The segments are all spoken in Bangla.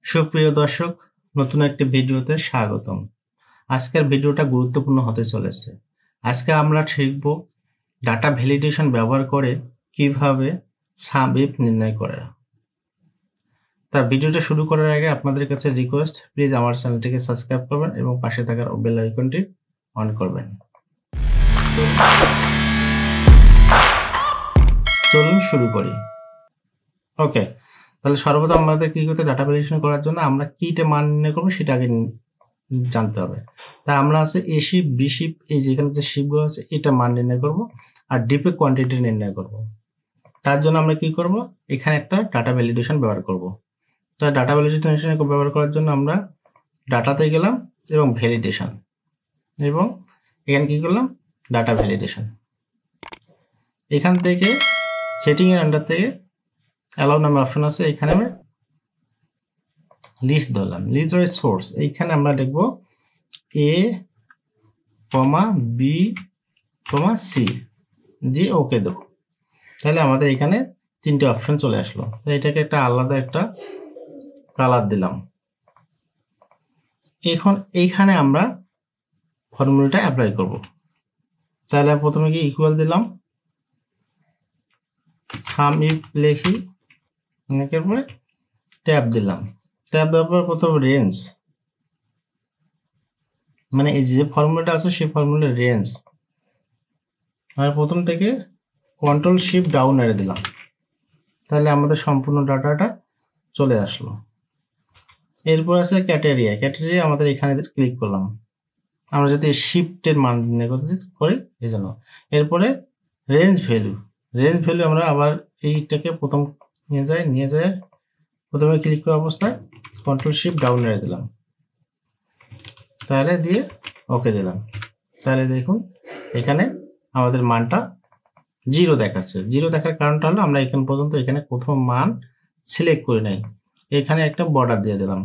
সুপ্রিয় দর্শক, নতুন একটি ভিডিওতে স্বাগতম। আজকের ভিডিওটা গুরুত্বপূর্ণ হতে চলেছে। আজকে আমরা শিখব ডাটা ভ্যালিডেশন ব্যবহার করে কিভাবে সাম ইফ নির্ণয় করা। তা ভিডিওটা শুরু করার আগে আপনাদের কাছে রিকোয়েস্ট, প্লিজ আমার চ্যানেলটিকে সাবস্ক্রাইব করবেন এবং পাশে থাকার বেল আইকনটি অন করবেন। চলুন শুরু করি। ওকে, তাহলে সর্বপ্রথম আমাদের কি করতে, ডাটা ভ্যালিডেশন করার জন্য আমরা কিটা মান নির্ণয় করবো সেটা আগে জানতে হবে। তাই আমরা আছে এ শিপ, বি শিপ, এই যেখানে যে শিপগুলো আছে এটা মান নির্ণয় করব আর ডিপে কোয়ান্টিটি নির্ণয় করব। তার জন্য আমরা কি করব, এখানে একটা ডাটা ভ্যালিডেশন ব্যবহার করব। তাই ডাটা ভ্যালিডেশন ব্যবহার করার জন্য আমরা ডাটাতে গেলাম এবং ভ্যালিডেশন, এবং এখানে কি করলাম, ডাটা ভ্যালিডেশন। এখান থেকে সেটিং এর আন্ডার থেকে অ্যালাউ নামে অপশন আছে, এখানে আমি লিস্ট ধরলাম। লিস্ট ধরে সোর্স, এইখানে আমরা লিখব এ কমা বি কমা সি দিয়ে ওকে দেবো। তাহলে আমাদের এখানে তিনটে অপশন চলে আসলো। এটাকে একটা আলাদা একটা কালার দিলাম। এখন এইখানে আমরা ফর্মুলাটা অ্যাপ্লাই করব। তাহলে প্রথমে কি ইকুয়াল দিলাম, সাম ইফ লিখি, এরপরে ট্যাব দিলাম। ট্যাব দেওয়ার পর প্রথম রেঞ্জ, মানে এই যে ফর্মুলাটা আছে সেই ফর্মুলার রেঞ্জ, আর প্রথম থেকে কন্ট্রোল শিফট ডাউন এরে দিলাম। তাহলে আমাদের সম্পূর্ণ ডাটাটা চলে আসলো। এরপর আছে ক্যাটেরিয়া। ক্যাটেরিয়া আমাদের এখানে ক্লিক করলাম, আমরা যদি শিফটের মান নির্ণয় করতে করি এই জন্য। এরপরে রেঞ্জ ভ্যালু, রেঞ্জ ভ্যালু আমরা আবার এইটাকে প্রথম নিয়ে যায় প্রথমে ক্লিক করা অবস্থায় কন্ট্রোল শিফট ডাউন এরে দিলাম, তাহলে দিয়ে ওকে দিলাম। তাহলে দেখুন এখানে আমাদের মানটা 0 দেখাচ্ছে। 0 দেখার কারণটা হলো আমরা এখান পর্যন্ত এখানে প্রথম মান সিলেক্ট করে নাই। এখানে একটা বর্ডার দিয়ে দিলাম।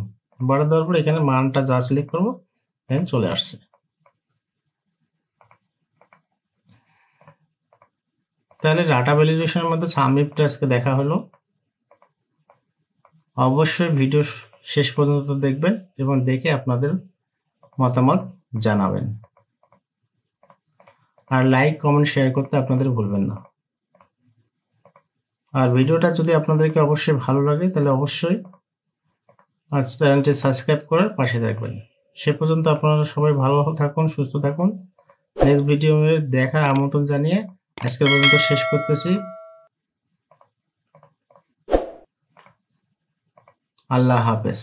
বর্ডার দেওয়ার পর এখানে মানটা যা সিলেক্ট করবো দেন চলে আসছে। তাহলে ডাটা ভ্যালিডেশনের মধ্যে সাম ইফটা আজকে দেখা হলো। অবশ্যই ভিডিও শেষ পর্যন্ত দেখবেন এবং দেখে আপনাদের মতামত জানাবেন। আর লাইক, কমেন্ট, শেয়ার করতে আপনাদের ভুলবেন না। আর ভিডিওটা যদি আপনাদেরকে অবশ্যই ভালো লাগে তাহলে অবশ্যই চ্যানেলটি সাবস্ক্রাইব করে পাশে থাকবেন। সে পর্যন্ত আপনারা সবাই ভালো থাকুন, সুস্থ থাকুন। নেক্সট ভিডিও দেখার আমন্ত্রণ জানিয়ে আজকের পর্যন্ত শেষ করতেছি। আল্লাহ হাফেজ।